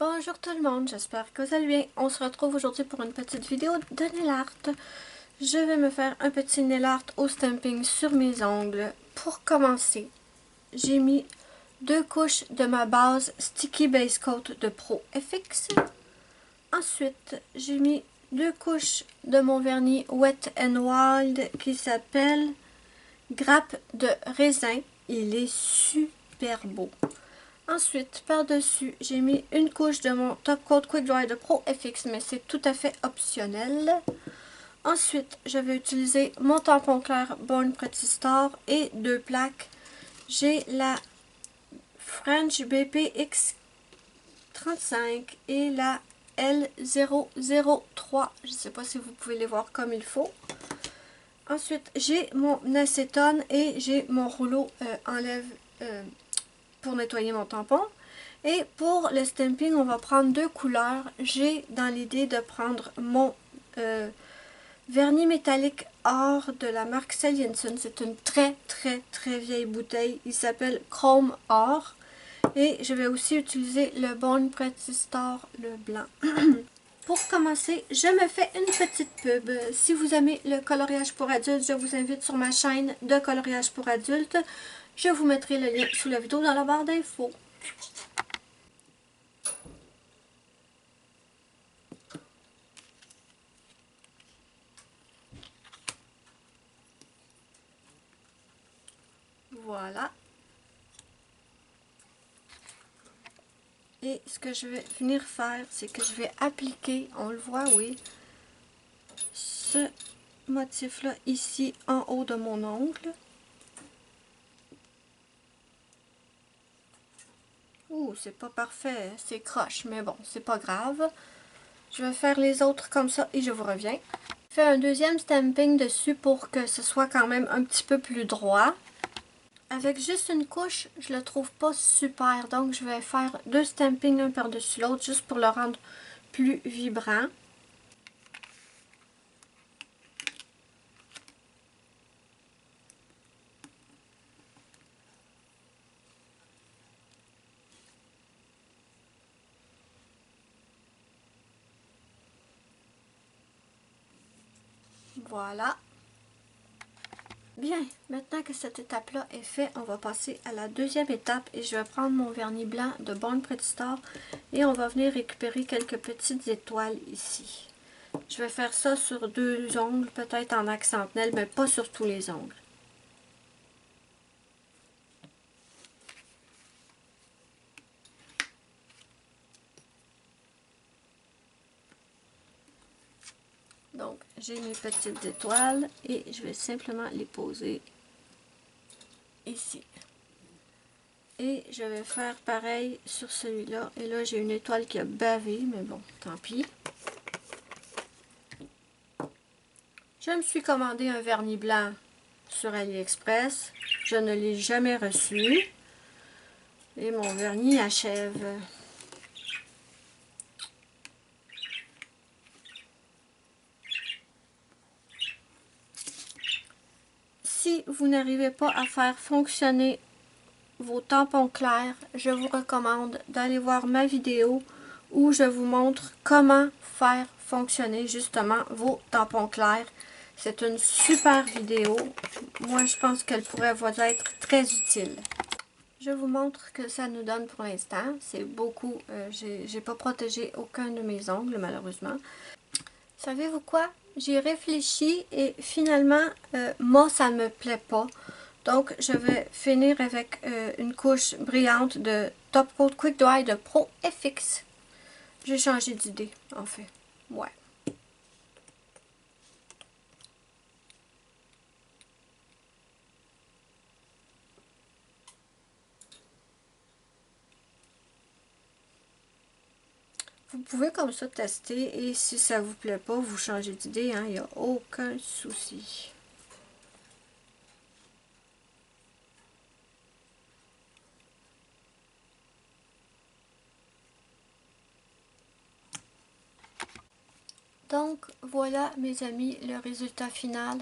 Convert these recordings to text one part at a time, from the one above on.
Bonjour tout le monde, j'espère que vous allez bien. On se retrouve aujourd'hui pour une petite vidéo de nail art. Je vais me faire un petit nail art au stamping sur mes ongles. Pour commencer, j'ai mis 2 couches de ma base Sticky Base Coat de Pro FX. Ensuite, j'ai mis 2 couches de mon vernis Wet n Wild qui s'appelle Grappe de raisin. Il est super beau. Ensuite, par-dessus, j'ai mis une couche de mon Top Coat Quick Dry de Pro FX, mais c'est tout à fait optionnel. Ensuite, je vais utiliser mon tampon clair Born Pretty Star et 2 plaques. J'ai la French BPX 35 et la L003. Je ne sais pas si vous pouvez les voir comme il faut. Ensuite, j'ai mon acétone et j'ai mon rouleau enlève pour nettoyer mon tampon. Et pour le stamping, on va prendre 2 couleurs. J'ai dans l'idée de prendre mon vernis métallique or de la marque Salienson. C'est une très vieille bouteille. Il s'appelle Chrome Or. Et je vais aussi utiliser le Born Pretty Star, le blanc. Pour commencer, je me fais une petite pub. Si vous aimez le coloriage pour adultes, je vous invite sur ma chaîne de coloriage pour adultes. Je vous mettrai le lien sous la vidéo dans la barre d'infos. Voilà. Et ce que je vais venir faire, c'est que je vais appliquer, on le voit, oui, ce motif-là ici en haut de mon ongle. Ouh, c'est pas parfait, c'est croche, mais bon, c'est pas grave. Je vais faire les autres comme ça et je vous reviens. Je fais un deuxième stamping dessus pour que ce soit quand même un petit peu plus droit. Avec juste une couche, je le trouve pas super, donc je vais faire 2 stampings un par-dessus l'autre juste pour le rendre plus vibrant. Voilà. Bien, maintenant que cette étape-là est faite, on va passer à la deuxième étape et je vais prendre mon vernis blanc de Born Pretty Star et on va venir récupérer quelques petites étoiles ici. Je vais faire ça sur 2 ongles, peut-être en accentuel, mais pas sur tous les ongles. Donc, j'ai mes petites étoiles et je vais simplement les poser ici. Et je vais faire pareil sur celui-là. Et là, j'ai une étoile qui a bavé, mais bon, tant pis. Je me suis commandé un vernis blanc sur AliExpress. Je ne l'ai jamais reçu. Et mon vernis achève. Si vous n'arrivez pas à faire fonctionner vos tampons clairs, je vous recommande d'aller voir ma vidéo où je vous montre comment faire fonctionner justement vos tampons clairs. C'est une super vidéo. Moi, je pense qu'elle pourrait vous être très utile. Je vous montre que ça nous donne pour l'instant. C'est beaucoup. J'ai pas protégé aucun de mes ongles, malheureusement. Savez-vous quoi? J'ai réfléchi et finalement, moi, ça me plaît pas. Donc, je vais finir avec une couche brillante de Top Coat Quick Dry de Pro FX. J'ai changé d'idée, en fait. Ouais. Vous pouvez comme ça tester et si ça vous plaît pas, vous changez d'idée, hein, il n'y a aucun souci. Donc voilà mes amis, le résultat final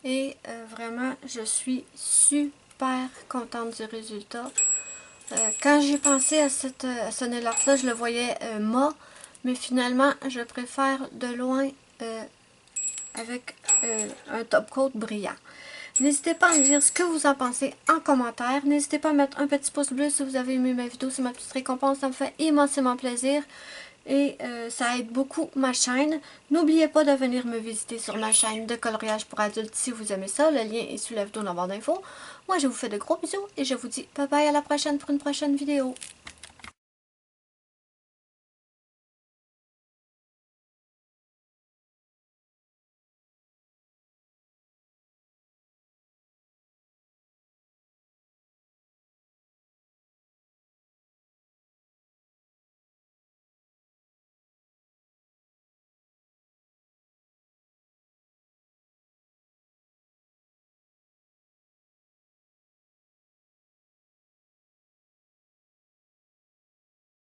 et vraiment je suis super contente du résultat. Quand j'ai pensé à ce nail art là, je le voyais mat, mais finalement je préfère de loin avec un top coat brillant. N'hésitez pas à me dire ce que vous en pensez en commentaire. N'hésitez pas à mettre un petit pouce bleu si vous avez aimé ma vidéo. C'est ma petite récompense. Ça me fait immensément plaisir. Et ça aide beaucoup ma chaîne. N'oubliez pas de venir me visiter sur ma chaîne de coloriage pour adultes si vous aimez ça. Le lien est sous la vidéo dans la barre d'infos. Moi, je vous fais de gros bisous et je vous dis bye bye à la prochaine pour une prochaine vidéo.